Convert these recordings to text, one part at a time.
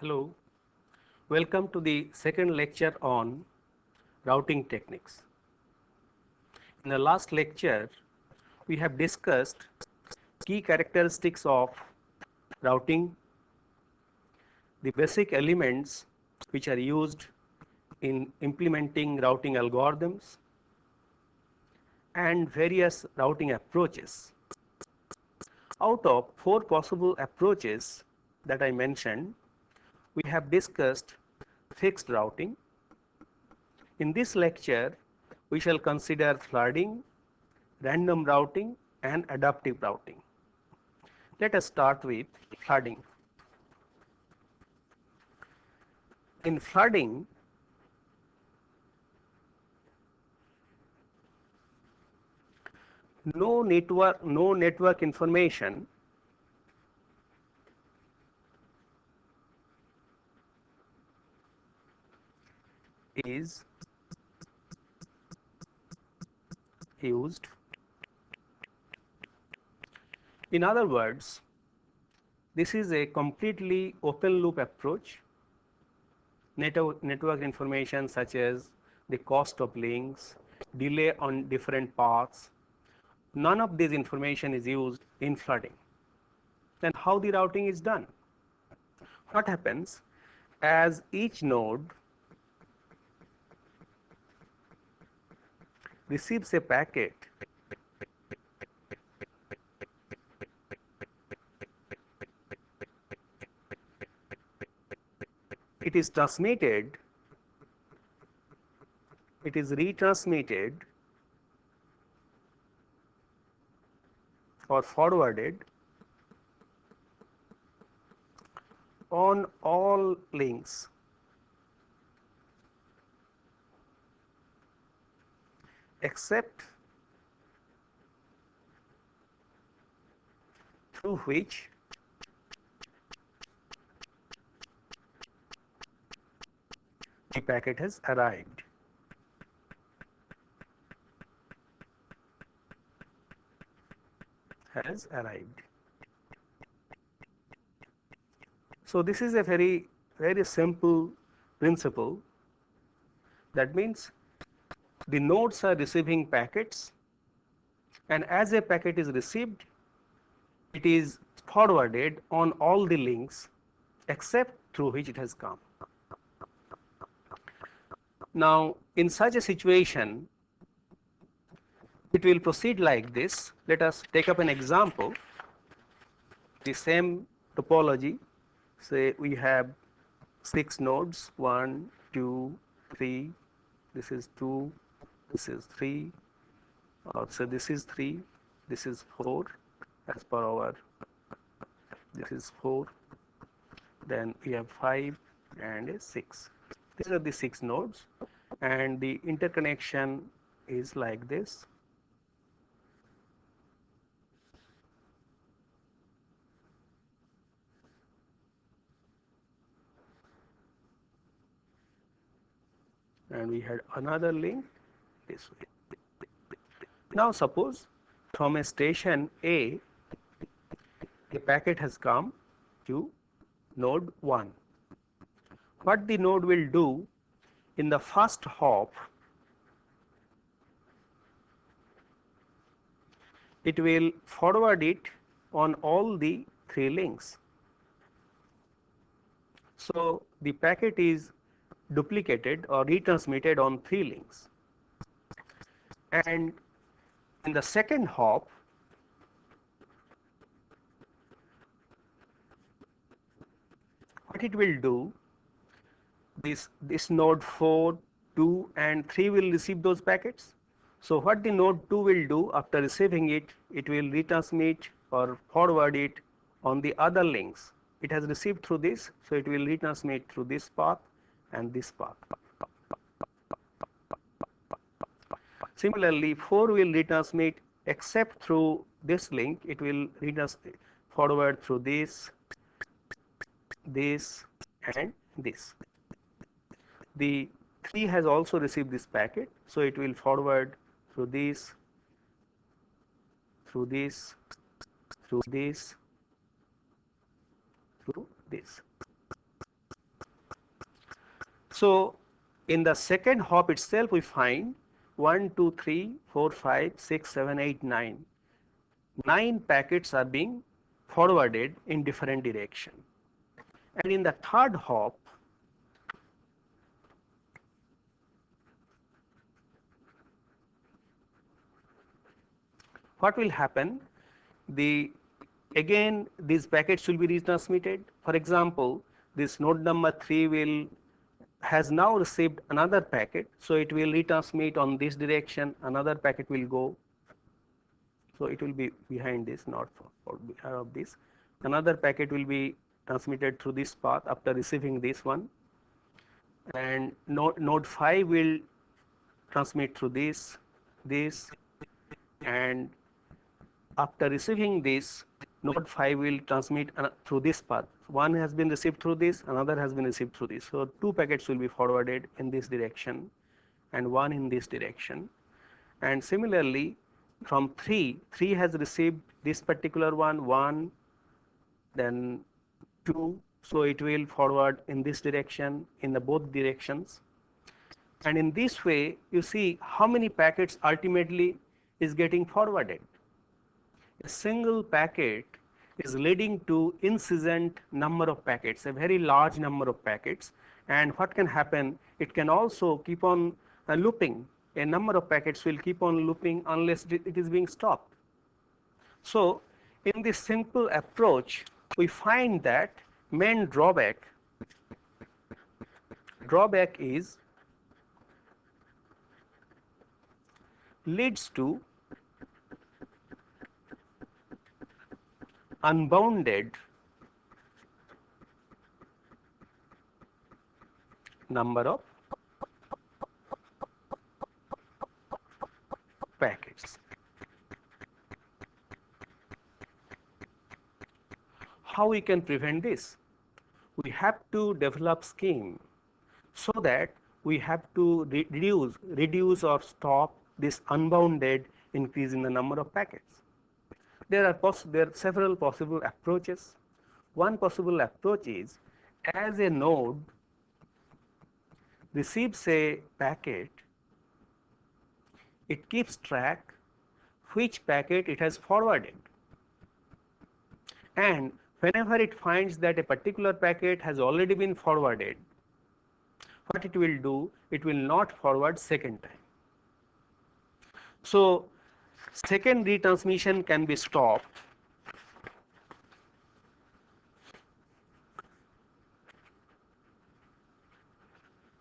Hello, welcome to the second lecture on routing techniques. In the last lecture, we have discussed key characteristics of routing, the basic elements which are used in implementing routing algorithms, and various routing approaches. Out of 4 possible approaches that I mentioned, we have discussed fixed routing. In this lecture, we shall consider flooding, random routing and adaptive routing. Let us start with flooding. In flooding, no network information is used. In other words, this is a completely open loop approach. Network information such as the cost of links, delay on different paths, none of this information is used in flooding. Then how the routing is done? What happens as each node receives a packet, it is transmitted, it is retransmitted or forwarded on all links except through which the packet has arrived. So this is a very simple principle. That means the nodes are receiving packets, and as a packet is received, it is forwarded on all the links except through which it has come. Now, in such a situation, it will proceed like this. Let us take up an example. The same topology, say we have 6 nodes, 1, 2, 3, this is 2, this is 3, so this is 3, this is 4 as per our, this is 4, then we have 5 and 6. These are the 6 nodes, and the interconnection is like this. And we had another link this way. Now suppose from a station A, a packet has come to node 1. What the node will do in the first hop, it will forward it on all the 3 links. So the packet is duplicated or retransmitted on 3 links, and in the second hop, what it will do, this node 4, 2 and 3 will receive those packets. So what the node 2 will do after receiving it, it will retransmit or forward it on the other links. It has received through this, so it will retransmit through this path and this path. Similarly, 4 will retransmit except through this link, it will retransmit forward through this and this. The 3 has also received this packet, so it will forward through this, through this, through this, through this. So in the second hop itself we find 1, 2, 3, 4, 5, 6, 7, 8, 9. 9 packets are being forwarded in different direction. And in the third hop, what will happen? Again these packets will be retransmitted. For example, this node number 3 has now received another packet, so it will retransmit on this direction, another packet will go, so it will be behind this, not for behind of this. Another packet will be transmitted through this path after receiving this one, and node 5 will transmit through this, and after receiving this, node 5 will transmit through this path. One has been received through this, another has been received through this. So 2 packets will be forwarded in this direction and 1 in this direction. And similarly, from 3 has received this particular one, then 2, so it will forward in this direction, in the both directions. And in this way, you see how many packets ultimately is getting forwarded. A single packet is leading to incessant number of packets, a very large number of packets. And what can happen, it can also keep on looping. A number of packets will keep on looping unless it is being stopped. So in this simple approach, we find that main drawback is leads to unbounded number of packets. How we can prevent this? We have to develop scheme so that we have to reduce or stop this unbounded increase in the number of packets. There are several possible approaches. One possible approach is, as a node receives a packet, it keeps track which packet it has forwarded. And whenever it finds that a particular packet has already been forwarded, what it will do, it will not forward second time. So second retransmission can be stopped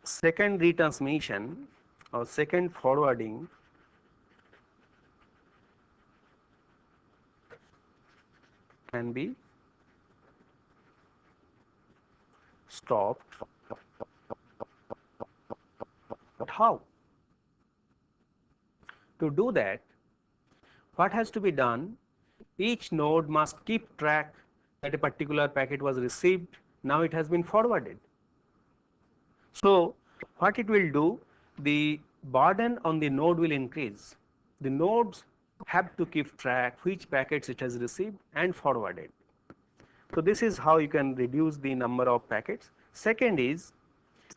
second retransmission or second forwarding can be stopped. But how? To do that, what has to be done? Each node must keep track that a particular packet was received, now it has been forwarded. So what it will do, the burden on the node will increase. The nodes have to keep track which packets it has received and forwarded. So this is how you can reduce the number of packets. Second is,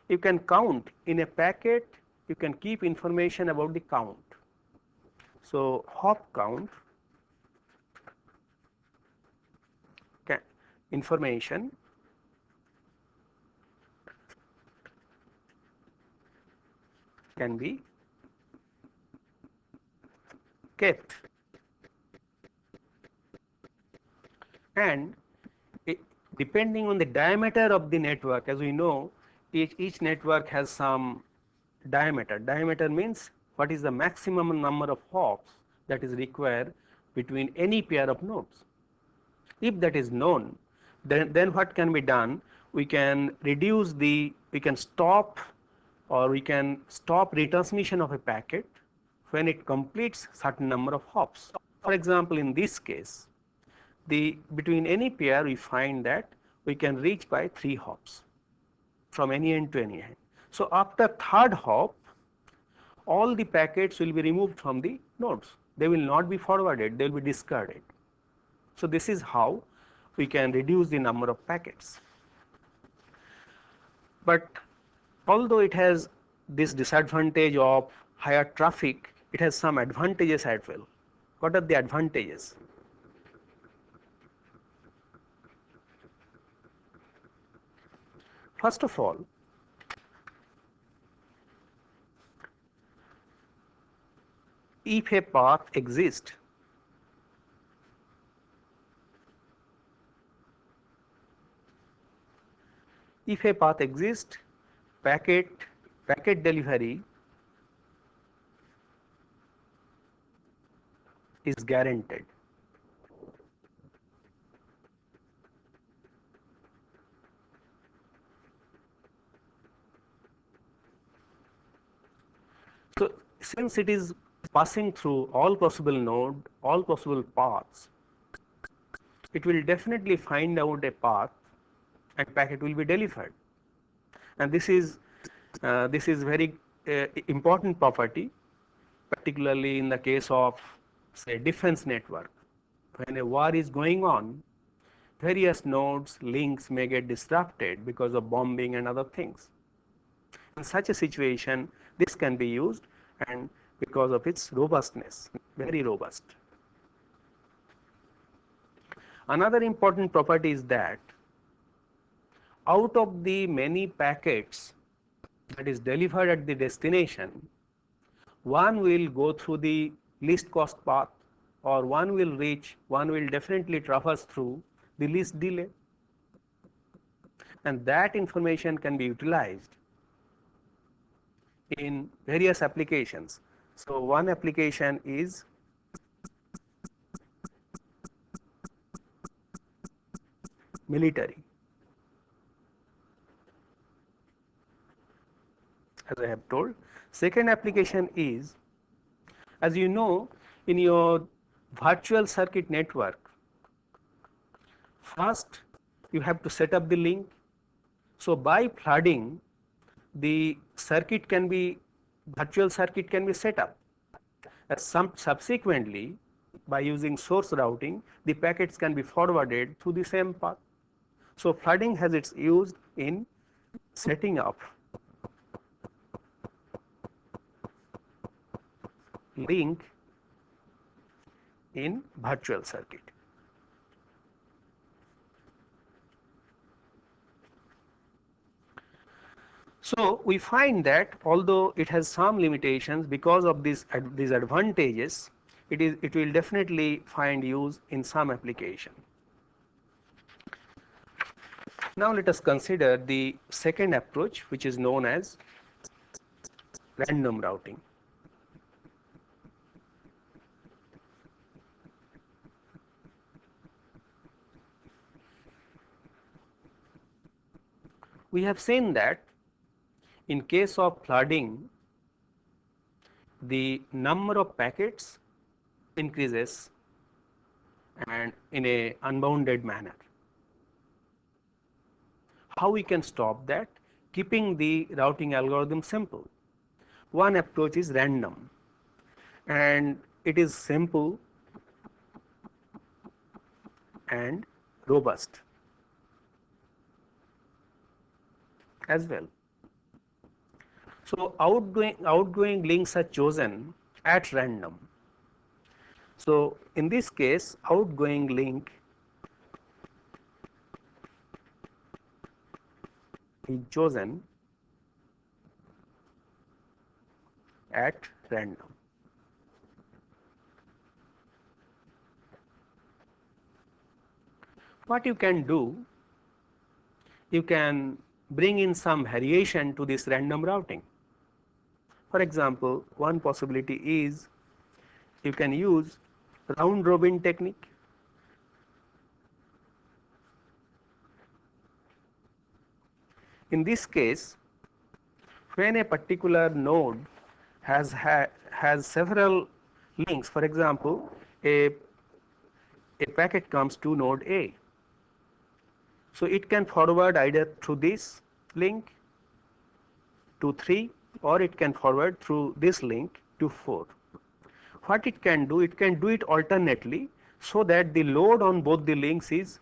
you can count in a packet, you can keep information about the count. So hop count, information can be kept, and depending on the diameter of the network, as we know, each network has some diameter. Diameter means what is the maximum number of hops that is required between any pair of nodes. If that is known, then what can be done? We can stop retransmission of a packet when it completes certain number of hops. For example, in this case, between any pair we find that we can reach by 3 hops from any end to any end. So after third hop, all the packets will be removed from the nodes. They will not be forwarded, they will be discarded. So this is how we can reduce the number of packets. But Although it has this disadvantage of higher traffic, it has some advantages as well. What are the advantages? First of all, if a path exists, packet delivery is guaranteed. So since it is passing through all possible nodes, all possible paths, it will definitely find out a path and packet will be delivered. And this is very important property, particularly in the case of, say, defense network. When a war is going on, various nodes, links may get disrupted because of bombing and other things. In such a situation, this can be used, and because of its robustness, very robust. Another important property is that out of the many packets that is delivered at the destination, one will go through the least cost path, or one will definitely traverse through the least delay, and that information can be utilized in various applications. So one application is military, as I have told. Second application is, as you know, in your virtual circuit network, first you have to set up the link. So by flooding, the virtual circuit can be set up. Subsequently, by using source routing, the packets can be forwarded through the same path. So flooding has its use in setting up link in virtual circuit. So we find that although it has some limitations, because of these advantages, it will definitely find use in some application. Now let us consider the second approach, which is known as random routing. We have seen that in case of flooding, the number of packets increases and in a unbounded manner. How we can stop that? Keeping the routing algorithm simple. One approach is random, and it is simple and robust as well. So outgoing links are chosen at random. So in this case, outgoing link is chosen at random. What you can do, you can bring in some variation to this random routing. For example, one possibility is you can use round robin technique. In this case, when a particular node has several links, for example, a packet comes to node A. So it can forward either through this link to 3, or it can forward through this link to 4. What it can do it alternately, so that the load on both the links is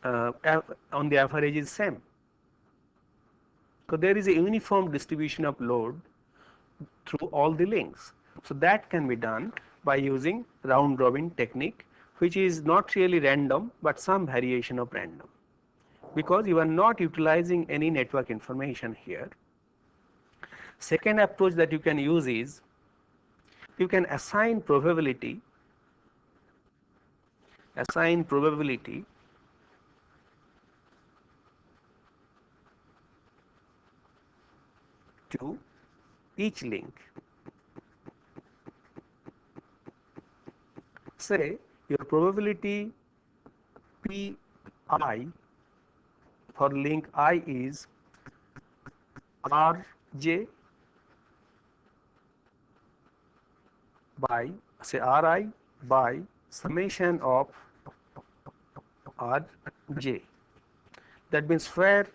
on the average is same. So there is a uniform distribution of load through all the links. So that can be done by using round robin technique, which is not really random but some variation of random, because you are not utilizing any network information here. Second approach that you can use is you can assign probability to each link. Say your probability Pi for link I is Rj by, say, Ri by summation of Rj. That means where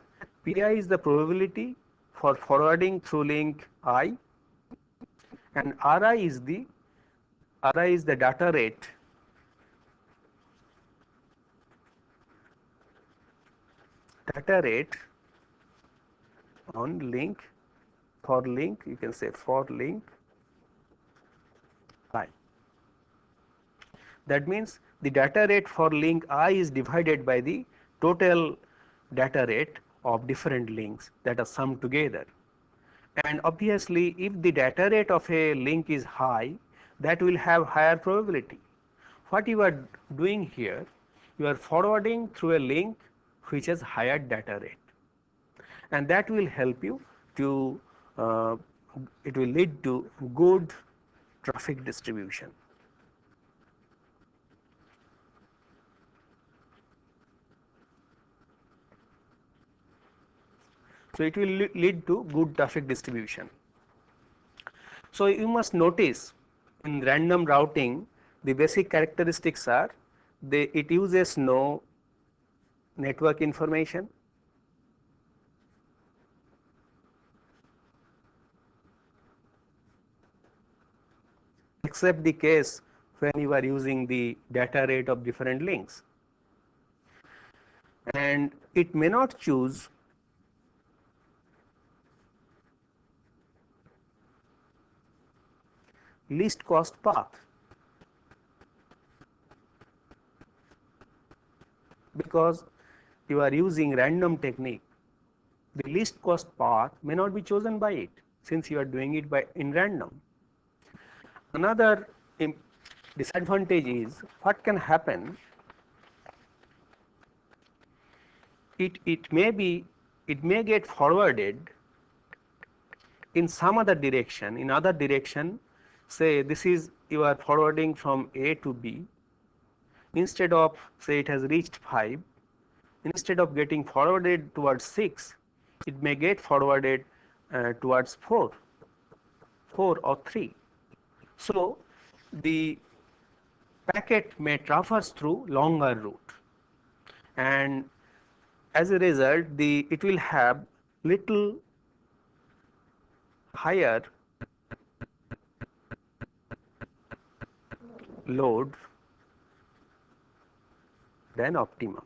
Pi is the probability for forwarding through link I, and Ri is the data rate on link, for link, you can say for link I. That means the data rate for link I is divided by the total data rate of different links that are summed together. And obviously, if the data rate of a link is high, that will have higher probability. What you are doing here, you are forwarding through a link which has higher data rate, and that will help you to, it will lead to good traffic distribution. So it will lead to good traffic distribution. So you must notice in random routing, the basic characteristics are it uses no network information, except the case when you are using the data rate of different links, and it may not choose least cost path, because you are using random technique. The least cost path may not be chosen by it, since you are doing it in random. Another disadvantage is what can happen. It may get forwarded in some other direction. In other direction, say this is, you are forwarding from A to B. Instead of, say, it has reached 5, instead of getting forwarded towards 6, it may get forwarded towards 4 or 3. So the packet may traverse through longer route, and as a result it will have little higher load than optimum.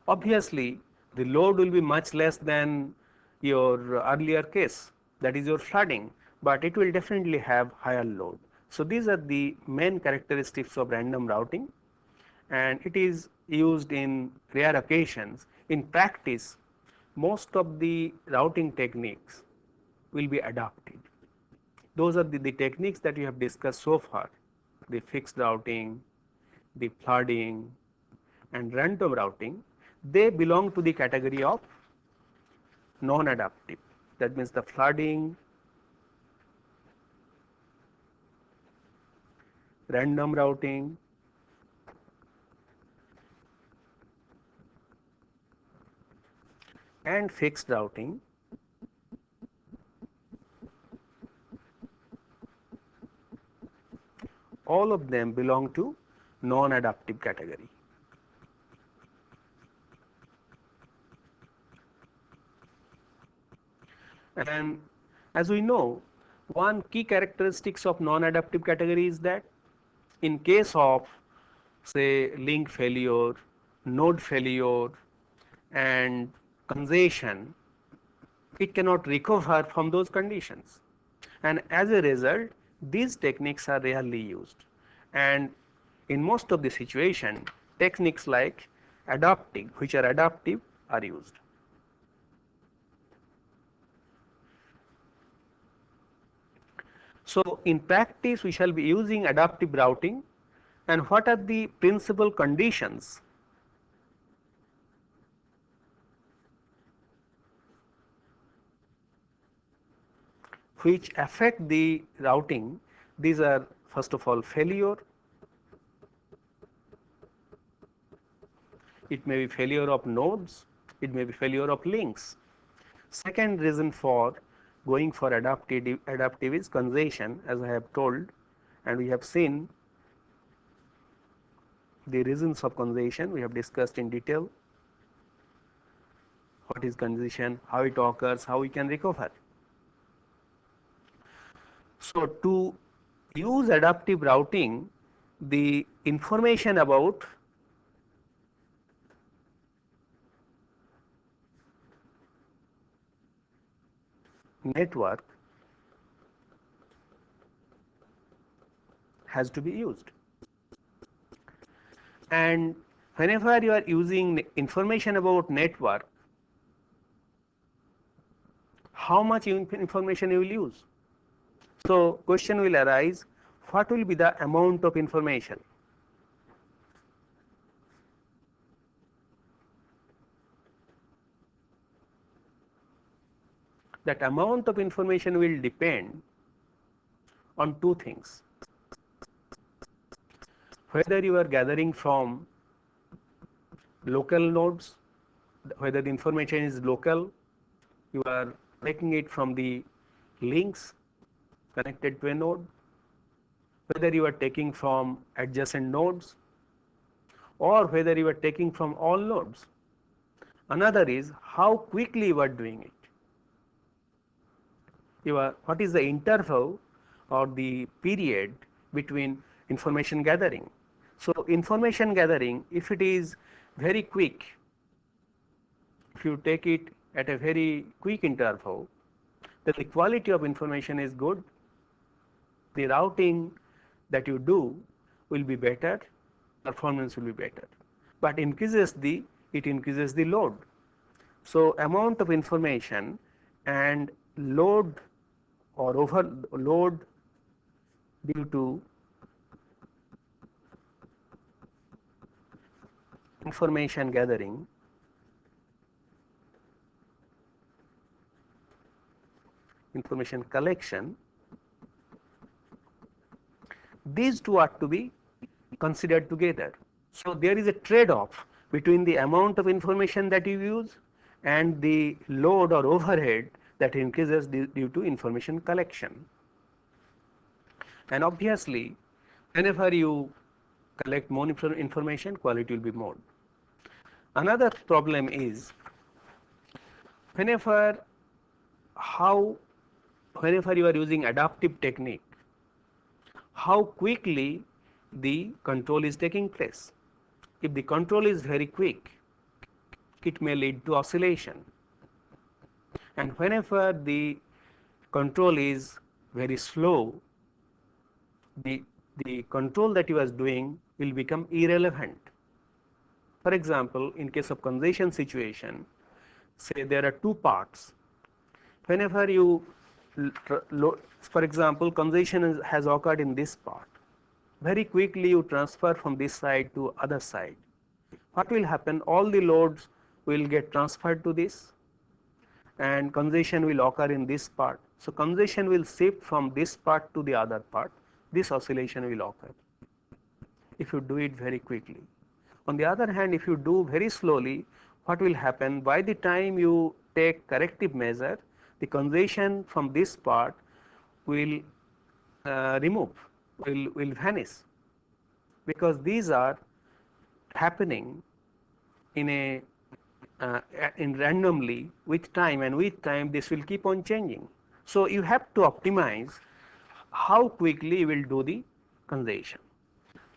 Obviously, the load will be much less than your earlier case, that is your flooding, but it will definitely have higher load. So these are the main characteristics of random routing, and it is used in rare occasions. In practice, most of the routing techniques will be adopted. Those are the techniques that we have discussed so far: the fixed routing, the flooding, and random routing. They belong to the category of non-adaptive. That means the flooding, random routing, and fixed routing all of them belong to non-adaptive category. And as we know, one key characteristics of non-adaptive category is that in case of, say, link failure node failure and congestion, it cannot recover from those conditions. And as a result, these techniques are rarely used. And in most of the situation, techniques like adaptive, which are adaptive, are used. So in practice, we shall be using adaptive routing. And what are the principal conditions which affect the routing? These are, first of all, failure. It may be failure of nodes, it may be failure of links. Second reason for going for adaptive is congestion, as I have told, and we have seen the reasons of congestion. We have discussed in detail what is congestion, how it occurs, how we can recover. So to use adaptive routing, the information about network has to be used. And whenever you are using information about network, how much information you will use? So question will arise, what will be the amount of information? That amount of information will depend on two things. Whether you are gathering from local nodes, whether the information is local, you are taking it from the links connected to a node, whether you are taking from adjacent nodes, or whether you are taking from all nodes. Another is how quickly you are doing it. What is the interval or the period between information gathering? So information gathering, if it is very quick, if you take it at a very quick interval, then the quality of information is good, the routing that you do will be better, performance will be better, but it increases the load. So amount of information and load or overload due to information gathering information collection, these two are to be considered together. So there is a trade-off between the amount of information that you use and the load or overhead that increases due to information collection. And obviously, whenever you collect more information, quality will be more. Another problem is whenever you are using adaptive technique, how quickly the control is taking place. If the control is very quick, it may lead to oscillation. And whenever the control is very slow, the control that you are doing will become irrelevant. For example, in case of congestion situation, say there are two parts. Whenever you, for example, congestion has occurred in this part, very quickly you transfer from this side to other side. What will happen? All the loads will get transferred to this, and congestion will occur in this part. So congestion will shift from this part to the other part. This oscillation will occur if you do it very quickly. On the other hand, if you do very slowly, what will happen? By the time you take corrective measure, the congestion from this part will will vanish, because these are happening in a in randomly with time, and with time this will keep on changing. So you have to optimize how quickly you will do the congestion.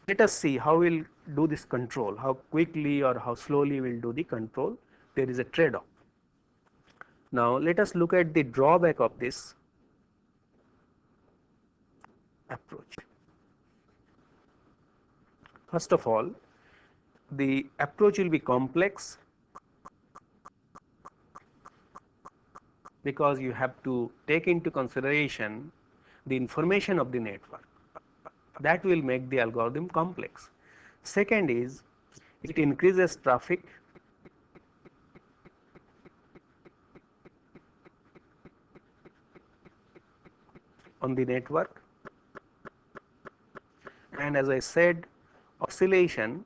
Let us see how we'll do this control, how quickly or how slowly we will do the control, there is a trade-off. Now let us look at the drawback of this approach. First of all, the approach will be complex because you have to take into consideration the information of the network. That will make the algorithm complex. Second is, it increases traffic on the network, and as I said, oscillation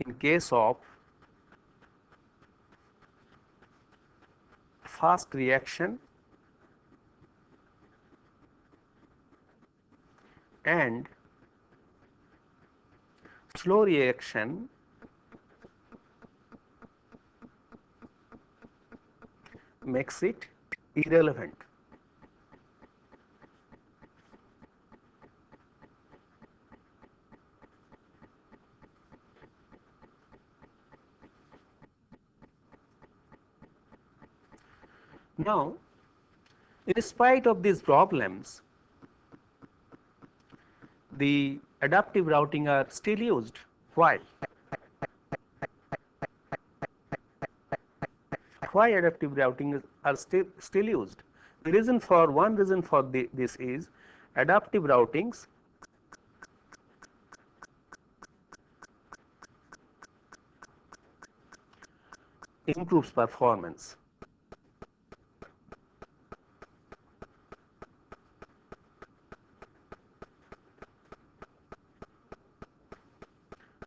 in case of fast reaction and slow reaction makes it irrelevant. Now, in spite of these problems, the adaptive routing are still used. Why? Why adaptive routing are still used? The reason for this is adaptive routings improves performance.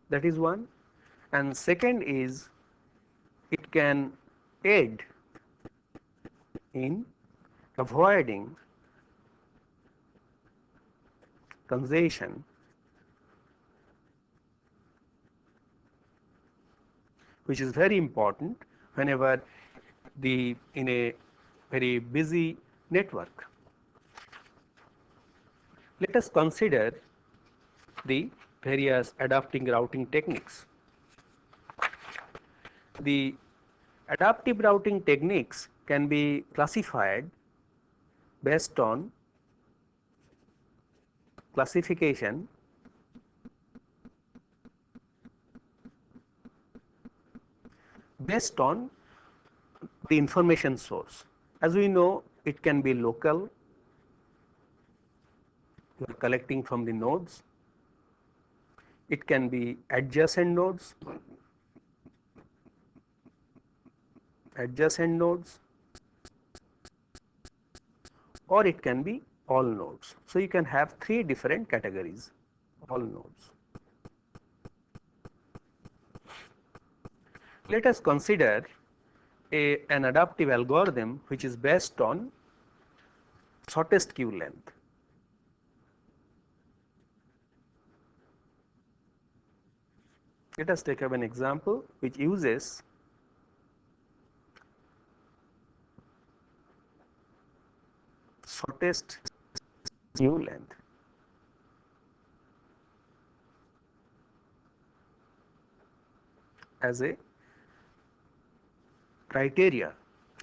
That is one, and second is it can aid in avoiding congestion, which is very important whenever in a very busy network. Let us consider the various adaptive routing techniques. The adaptive routing techniques can be classified based on classification based on the information source. As we know, it can be local, you are collecting from the nodes. It can be adjacent nodes, or it can be all nodes. So you can have three different categories, all nodes. Let us consider an adaptive algorithm which is based on shortest queue length. Let us take up an example which uses shortest queue length as a criteria,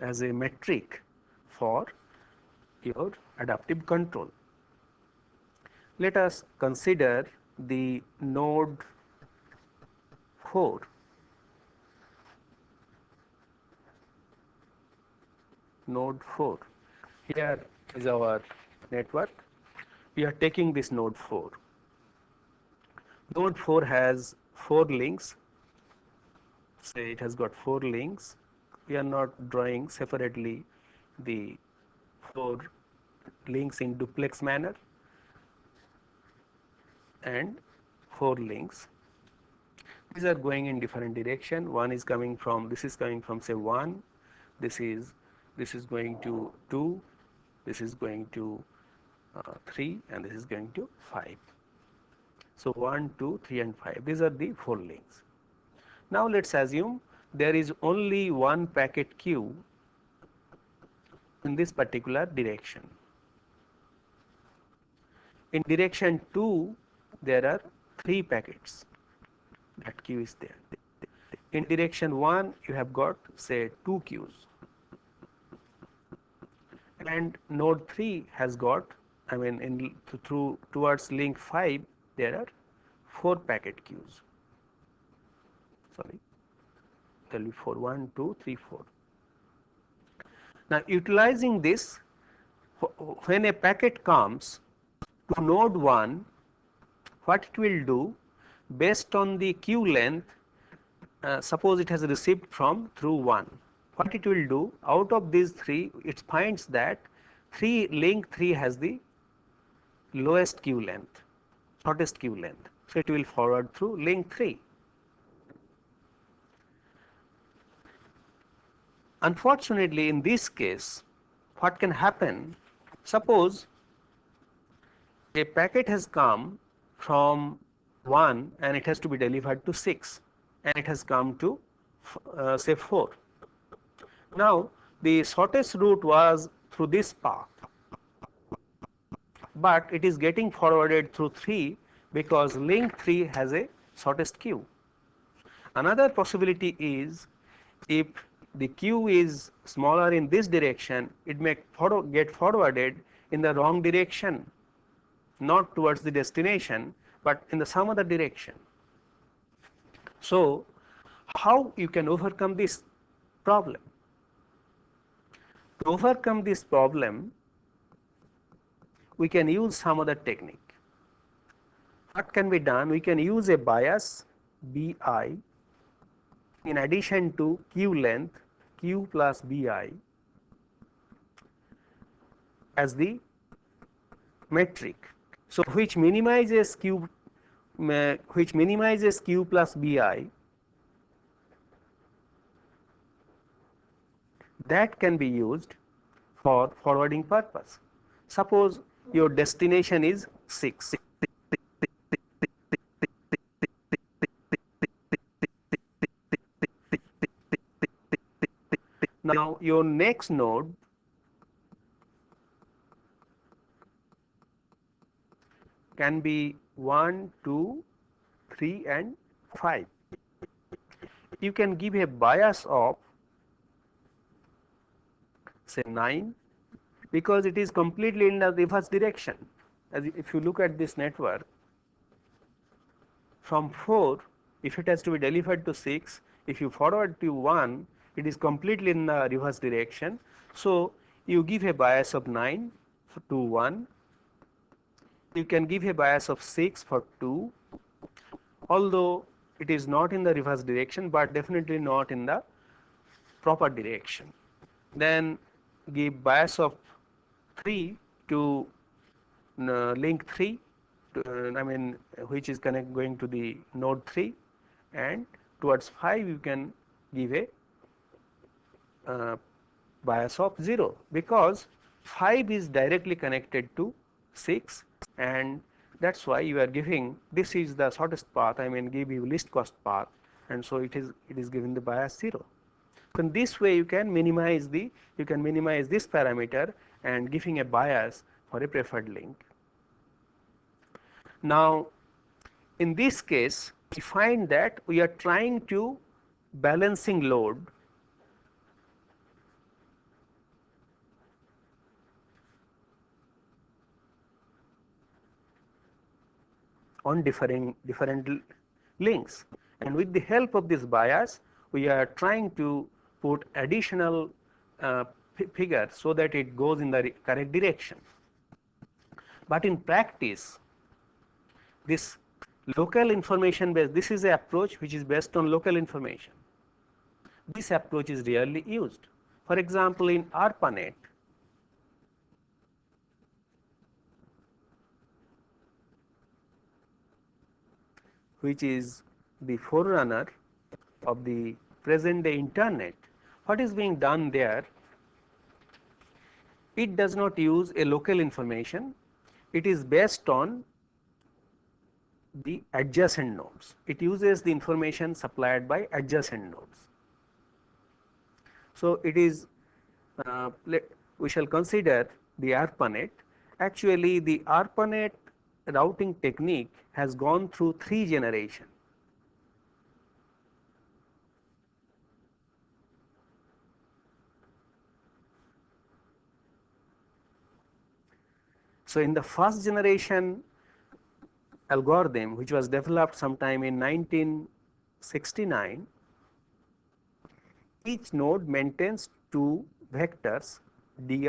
as a metric for your adaptive control. Let us consider the node 4. Node 4. Here is our network. We are taking this node 4. Node 4 has 4 links. Say it has got 4 links. We are not drawing separately the 4 links in duplex manner, and 4 links. These are going in different direction. One is coming from, this is coming from say 1, this is going to 2, this is going to 3, and this is going to 5. So 1, 2, 3 and 5, these are the 4 links. Now let us assume there is only one packet queue in this particular direction. In direction 2 there are 3 packets, that queue is there. In direction 1 you have got say 2 queues, and node 3 has got, I mean in through towards link 5 there are 4 packet queues, sorry, there will be 4, 1, 2, 3, 4. Now utilizing this, when a packet comes to node 1, what it will do, based on the queue length, suppose it has received from through 1, what it will do, out of these 3 it finds that link 3 has the lowest queue length, shortest queue length, so it will forward through link 3. Unfortunately, in this case, what can happen, suppose a packet has come from 1 and it has to be delivered to 6, and it has come to say 4. Now the shortest route was through this path, but it is getting forwarded through 3 because link 3 has a shortest queue. Another possibility is, if the queue is smaller in this direction, it may get forwarded in the wrong direction, not towards the destination but in the some other direction. So how you can overcome this problem? To overcome this problem, we can use some other technique. What can be done? We can use a bias Bi in addition to queue length Q plus Bi as the metric, so which minimizes Q plus Bi, that can be used for forwarding purpose. Suppose your destination is 6, now your next node can be 1, 2, 3 and 5. You can give a bias of say 9, because it is completely in the reverse direction. As if you look at this network, from 4, if it has to be delivered to 6, if you forward to 1, it is completely in the reverse direction. So you give a bias of 9 to 1, you can give a bias of 6 for 2, although it is not in the reverse direction but definitely not in the proper direction. Then give bias of 3 to link 3, I mean which is going to the node 3, and towards 5 you can give a bias of 0, because 5 is directly connected to 6, and that is why you are giving, this is the shortest path, I mean give you least cost path, and so it is given the bias 0. So in this way you can minimize this parameter and giving a bias for a preferred link. Now in this case we find that we are trying to balancing load on different links, and with the help of this bias we are trying to put additional figure so that it goes in the correct direction. But in practice, this local information based, this is an approach which is based on local information. This approach is rarely used. For example, in ARPANET, which is the forerunner of the present day internet, what is being done there? It does not use a local information, it is based on the adjacent nodes. It uses the information supplied by adjacent nodes. So it is, we shall consider the ARPANET. Actually the ARPANET routing technique has gone through 3 generations. So, in the first generation algorithm, which was developed sometime in 1969, each node maintains 2 vectors di,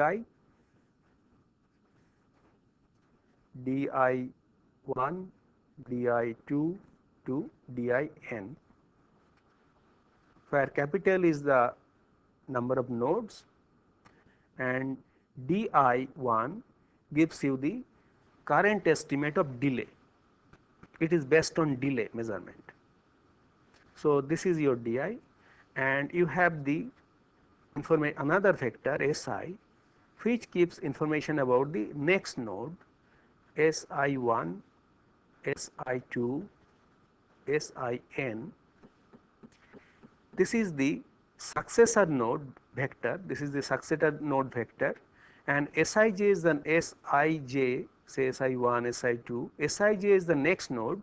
di1, di2 to din, where capital is the number of nodes and di1 gives you the current estimate of delay. It is based on delay measurement. So, this is your di, and you have the another vector si, which gives information about the next node si1, si2, sin. This is the successor node vector, this is the successor node vector, and Sij is an Sij, say Si1, Si2, Sij is the next node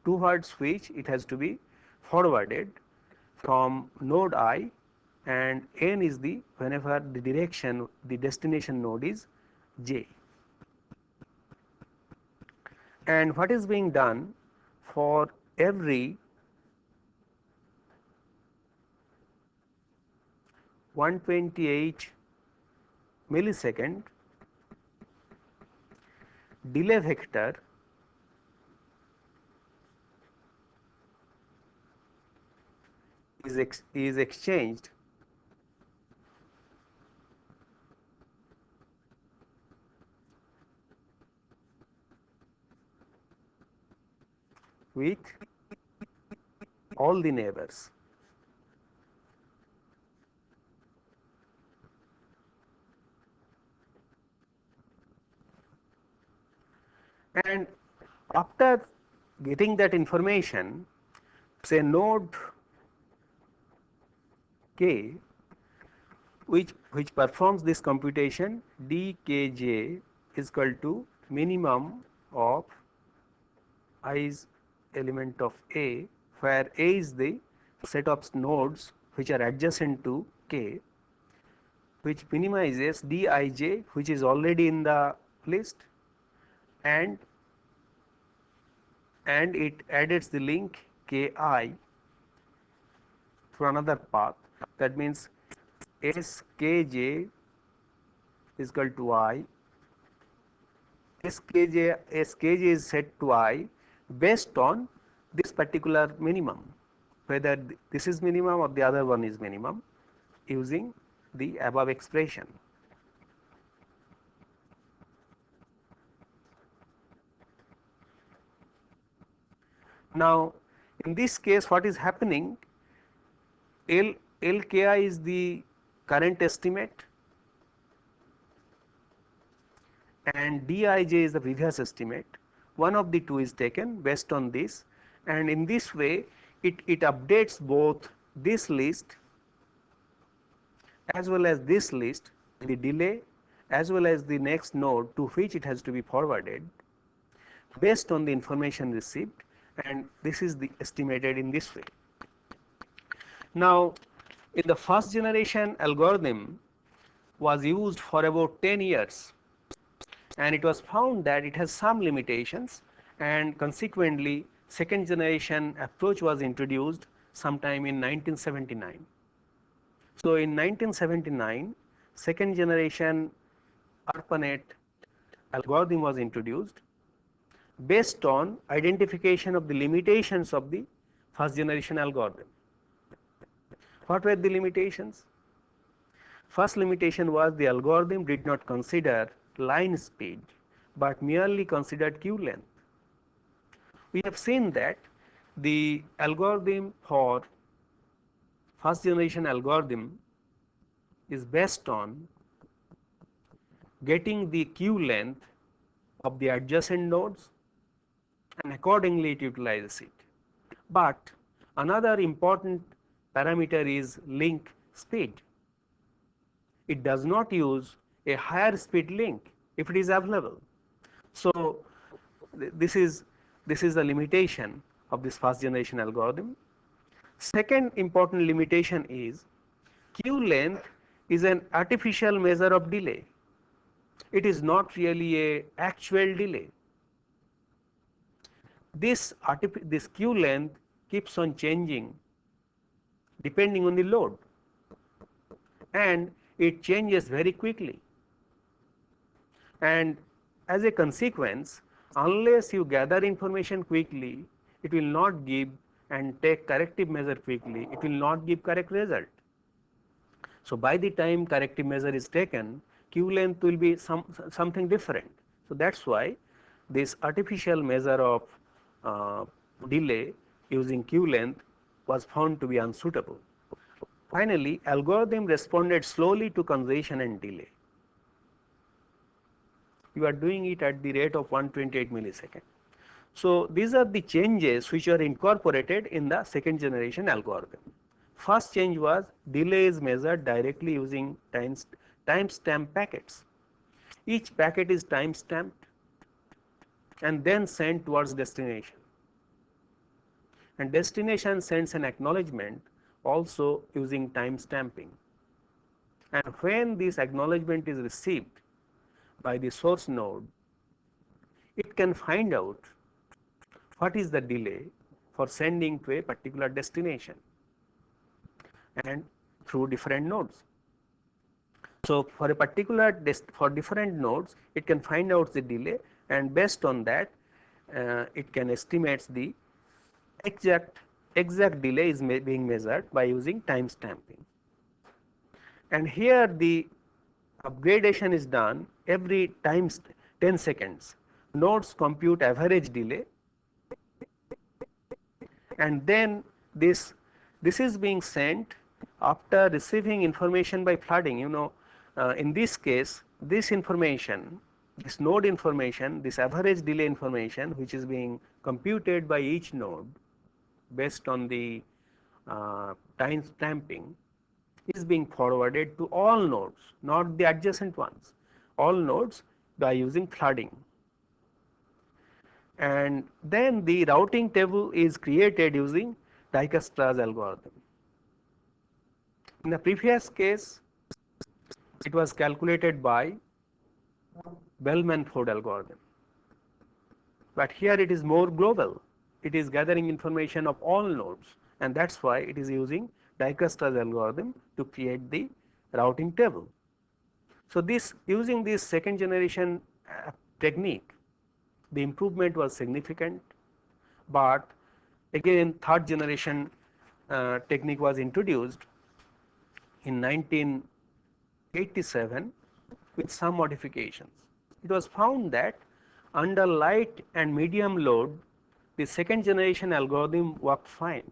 towards which it has to be forwarded from node I, and n is the whenever the direction, the destination node is j. And what is being done for every 128 millisecond delay vector is exchanged with all the neighbors. And after getting that information, say node k which performs this computation, dkj is equal to minimum of i's element of A, where A is the set of nodes which are adjacent to k, which minimizes dij, which is already in the list, and it adds the link ki through another path. That means skj is equal to I, skj is set to I based on this particular minimum, whether this is minimum or the other one is minimum, using the above expression. Now, in this case, what is happening? LKI is the current estimate and Dij is the previous estimate. One of the two is taken based on this, and in this way it updates both this list as well as this list, the delay as well as the next node to which it has to be forwarded based on the information received, and this is the estimated in this way. Now, in the first generation algorithm was used for about 10 years, and it was found that it has some limitations, and consequently second generation approach was introduced sometime in 1979. So, in 1979 second generation ARPANET algorithm was introduced based on identification of the limitations of the first generation algorithm. What were the limitations? First limitation was the algorithm did not consider line speed, but merely considered queue length. We have seen that the algorithm for first generation algorithm is based on getting the queue length of the adjacent nodes, and accordingly it utilizes it. But another important parameter is link speed. It does not use a higher speed link if it is available. So, this is the limitation of this first generation algorithm. Second important limitation is queue length is an artificial measure of delay. It is not really a actual delay. This queue length keeps on changing depending on the load, and it changes very quickly. And as a consequence, unless you gather information quickly, it will not give, and take corrective measure quickly, it will not give correct result. So by the time corrective measure is taken, queue length will be something different. So that's why this artificial measure of delay using queue length was found to be unsuitable. Finally, algorithm responded slowly to congestion and delay. You are doing it at the rate of 128 milliseconds. So these are the changes which are incorporated in the second generation algorithm. First change was delay is measured directly using timestamp packets. Each packet is time stamped and then sent towards destination. And destination sends an acknowledgement also using time stamping. And when this acknowledgement is received by the source node, it can find out what is the delay for sending to a particular destination and through different nodes. So for a particular for different nodes, it can find out the delay, and based on that it can estimate the exact delay is being measured by using time stamping. And here the upgradation is done every times 10 seconds. Nodes compute average delay, and then this is being sent after receiving information by flooding. In this case, this information, this node information, this average delay information, which is being computed by each node based on the time stamping, is being forwarded to all nodes, not the adjacent ones, all nodes, by using flooding. And then the routing table is created using Dijkstra's algorithm. In the previous case, it was calculated by Bellman-Ford algorithm, but here it is more global. It is gathering information of all nodes, and that's why it is using Dijkstra's algorithm to create the routing table. So using this second generation technique, the improvement was significant, but again third generation technique was introduced in 1987 with some modifications. It was found that under light and medium load, the second generation algorithm worked fine,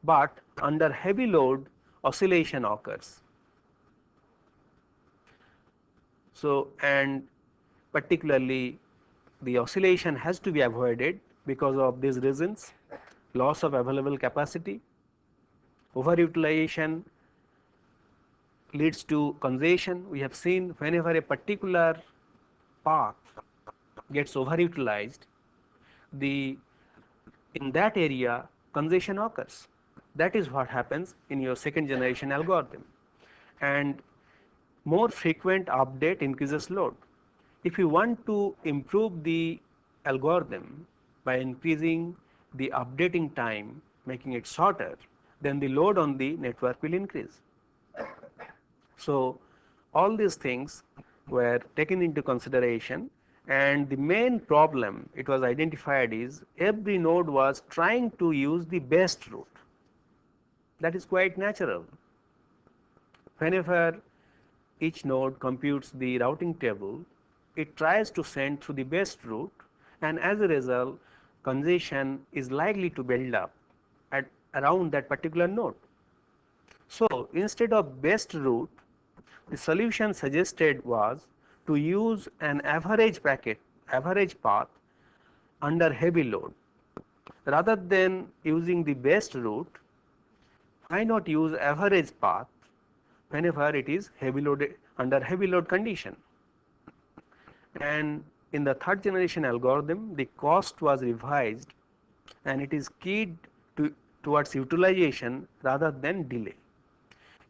but under heavy load, oscillation occurs. So, and particularly the oscillation has to be avoided because of these reasons: loss of available capacity, overutilization leads to congestion. We have seen whenever a particular path gets overutilized, in that area congestion occurs. That is what happens in your second generation algorithm. And more frequent update increases load. If you want to improve the algorithm by increasing the updating time, making it shorter, then the load on the network will increase. So all these things were taken into consideration, and the main problem it was identified is every node was trying to use the best route. That is quite natural. Whenever each node computes the routing table, it tries to send through the best route, and as a result congestion is likely to build up around that particular node. So instead of best route, the solution suggested was to use an average path under heavy load. Rather than using the best route, why not use average path whenever it is under heavy load condition? And in the third generation algorithm, the cost was revised and it is keyed towards utilization rather than delay.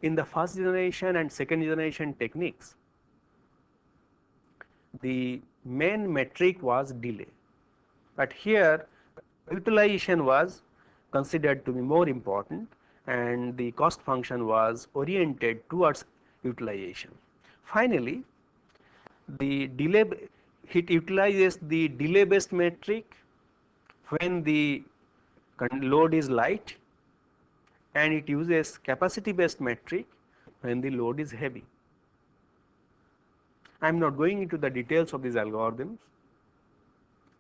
In the first generation and second generation techniques, the main metric was delay, but here utilization was considered to be more important and the cost function was oriented towards utilization. Finally, the delay, it utilizes the delay based metric when the load is light, and it uses capacity based metric when the load is heavy. I am not going into the details of these algorithms.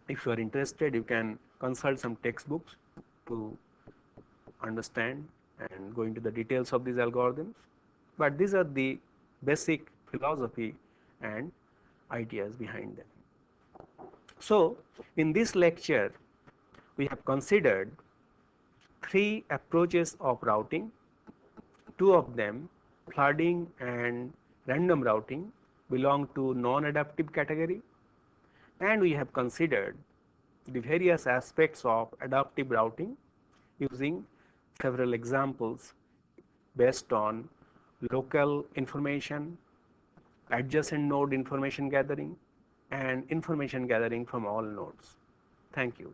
If you are interested, you can consult some textbooks to understand and go into the details of these algorithms, but these are the basic philosophy and ideas behind them. So, in this lecture, we have considered three approaches of routing. Two of them, flooding and random routing, belong to non-adaptive category, and we have considered the various aspects of adaptive routing using several examples based on local information, adjacent node information gathering, and information gathering from all nodes. Thank you.